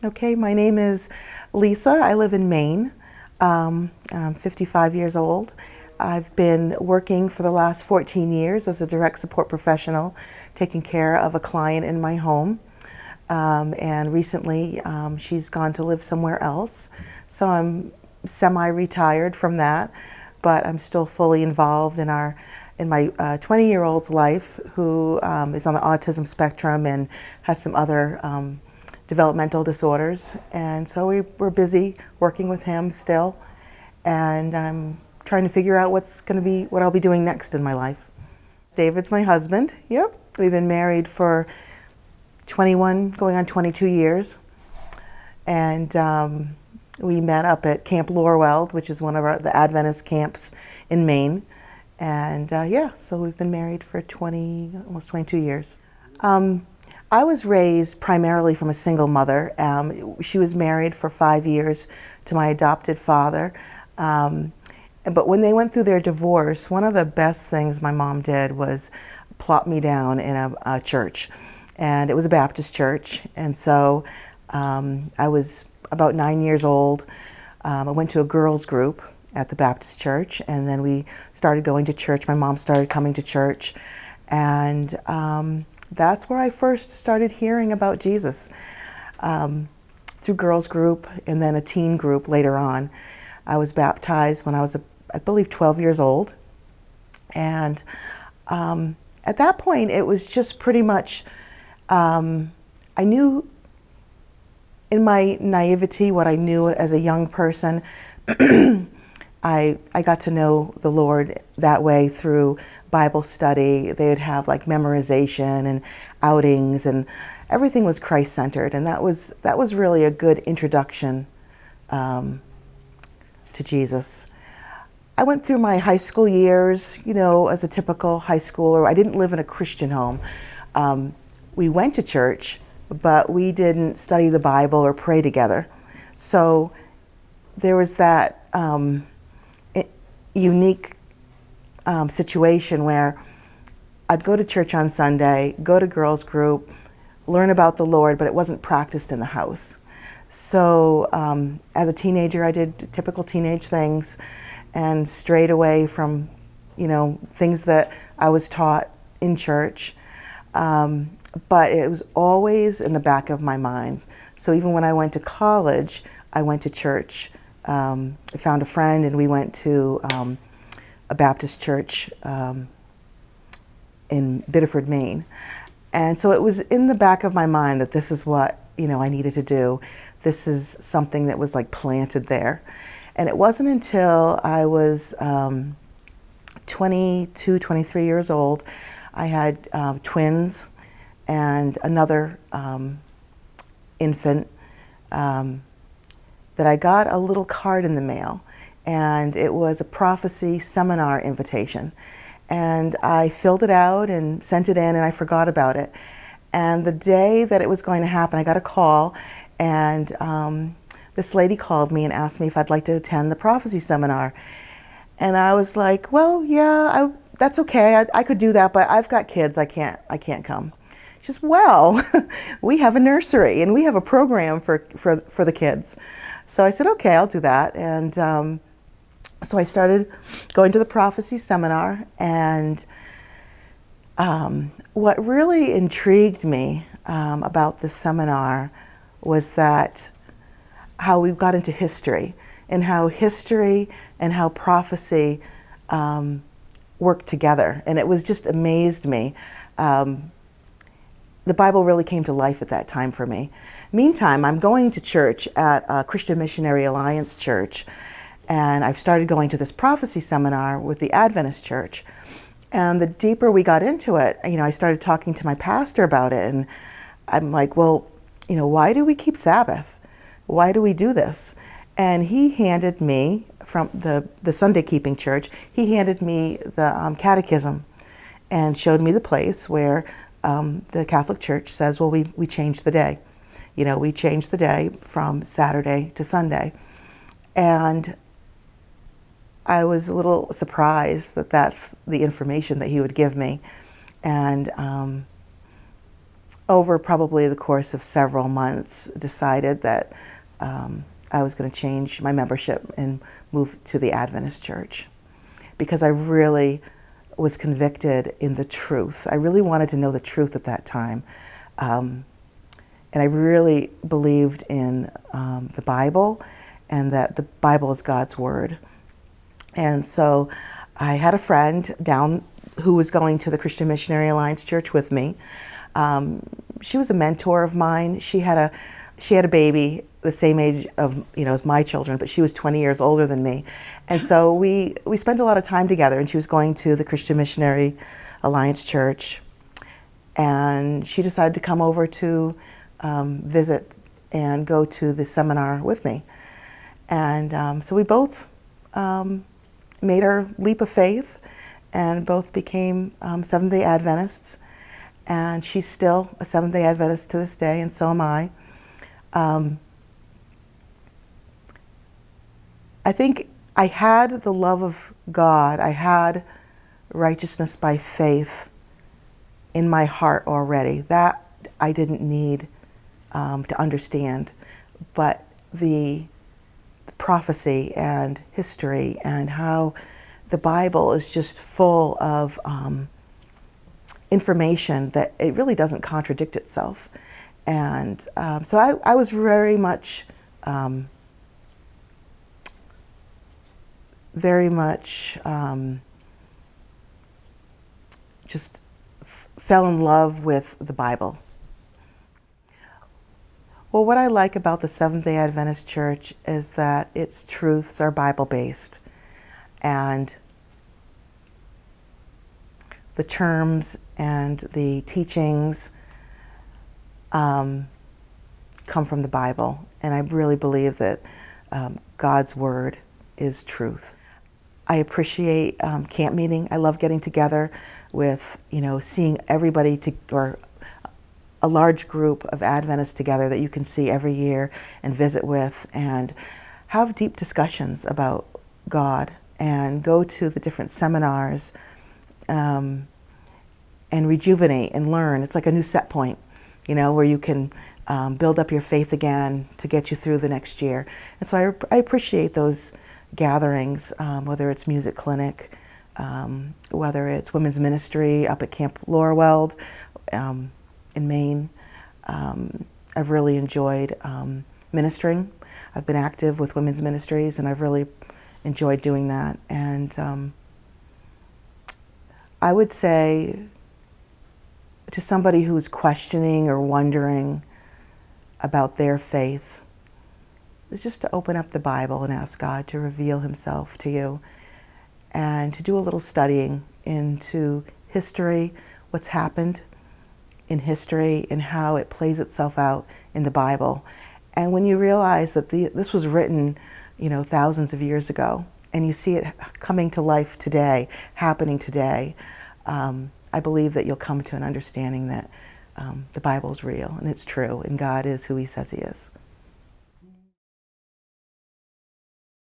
Okay, my name is Lisa. I live in Maine. I'm 55 years old. I've been working for the last 14 years as a direct support professional, taking care of a client in my home. And recently, she's gone to live somewhere else. So I'm semi-retired from that, but I'm still fully involved in my 20-year-old's life, who is on the autism spectrum and has some other developmental disorders. And so we're busy working with him still, and I'm trying to figure out what I'll be doing next in my life. David's my husband. Yep. We've been married for 21, going on 22 years. And we met up at Camp Lorweld, which is one of the Adventist camps in Maine. And yeah, so we've been married for almost 22 years. I was raised primarily from a single mother. She was married for 5 years to my adopted father. But when they went through their divorce, one of the best things my mom did was plop me down in a church. And it was a Baptist church. And so I was about 9 years old. I went to a girls group at the Baptist church, and then we started going to church. My mom started coming to church, and that's where I first started hearing about Jesus, through girls group and then a teen group later on. I was baptized when I was, I believe, 12 years old. And at that point, it was just pretty much, I knew in my naivety what I knew as a young person. I got to know the Lord that way through Bible study. They would have like memorization and outings, and everything was Christ-centered, and that was really a good introduction to Jesus. I went through my high school years, as a typical high schooler. I didn't live in a Christian home. We went to church, but we didn't study the Bible or pray together. So there was that unique situation where I'd go to church on Sunday, go to girls group, learn about the Lord, but it wasn't practiced in the house. So as a teenager, I did typical teenage things and strayed away from, things that I was taught in church. But it was always in the back of my mind. So even when I went to college, I went to church. I found a friend, and we went to a Baptist church in Biddeford, Maine. And so it was in the back of my mind that this is what, I needed to do. This is something that was like planted there. And it wasn't until I was 22, 23 years old, I had twins and another infant, that I got a little card in the mail, and it was a prophecy seminar invitation. And I filled it out and sent it in, and I forgot about it. And the day that it was going to happen, I got a call, and this lady called me and asked me if I'd like to attend the prophecy seminar. And I was like, well, yeah, that's okay. I could do that, but I've got kids. I can't come. She says, well, we have a nursery and we have a program for the kids. So I said, okay, I'll do that. And so I started going to the prophecy seminar. And what really intrigued me about the seminar was that how we got into history, and how history and how prophecy work together. And it was just amazed me. The Bible really came to life at that time for me. Meantime, I'm going to church at a Christian Missionary Alliance church, and I've started going to this prophecy seminar with the Adventist church. And the deeper we got into it, I started talking to my pastor about it, and I'm like, well, why do we keep Sabbath? Why do we do this? And he handed me, from the Sunday keeping church, he handed me the catechism and showed me the place where the Catholic Church says, well, we changed the day. We changed the day from Saturday to Sunday. And I was a little surprised that that's the information that he would give me. And over probably the course of several months, decided that I was going to change my membership and move to the Adventist church, because I really was convicted in the truth. I really wanted to know the truth at that time. And I really believed in the Bible, and that the Bible is God's word. And so I had a friend down who was going to the Christian Missionary Alliance Church with me. She was a mentor of mine. She had a baby the same age of, as my children, but she was 20 years older than me. And so we spent a lot of time together, and she was going to the Christian Missionary Alliance Church. And she decided to come over to visit and go to the seminar with me. And so we both made our leap of faith and both became Seventh-day Adventists. And she's still a Seventh-day Adventist to this day, and so am I. I think I had the love of God. I had righteousness by faith in my heart already. That I didn't need to understand. But the prophecy and history and how the Bible is just full of information that it really doesn't contradict itself. And so I was very much just fell in love with the Bible. Well, what I like about the Seventh-day Adventist Church is that its truths are Bible-based, and the terms and the teachings come from the Bible. And I really believe that God's Word is truth. I appreciate camp meeting. I love getting together with, seeing everybody or a large group of Adventists together that you can see every year and visit with and have deep discussions about God, and go to the different seminars and rejuvenate and learn. It's like a new set point, where you can build up your faith again to get you through the next year. And so I appreciate those gatherings, whether it's music clinic, whether it's women's ministry up at Camp Laurelweld in Maine. I've really enjoyed ministering. I've been active with women's ministries, and I've really enjoyed doing that. And I would say to somebody who's questioning or wondering about their faith, is just to open up the Bible and ask God to reveal himself to you, and to do a little studying into history, what's happened in history and how it plays itself out in the Bible. And when you realize that this was written, thousands of years ago, and you see it coming to life today, happening today, I believe that you'll come to an understanding that the Bible's real and it's true, and God is who he says he is.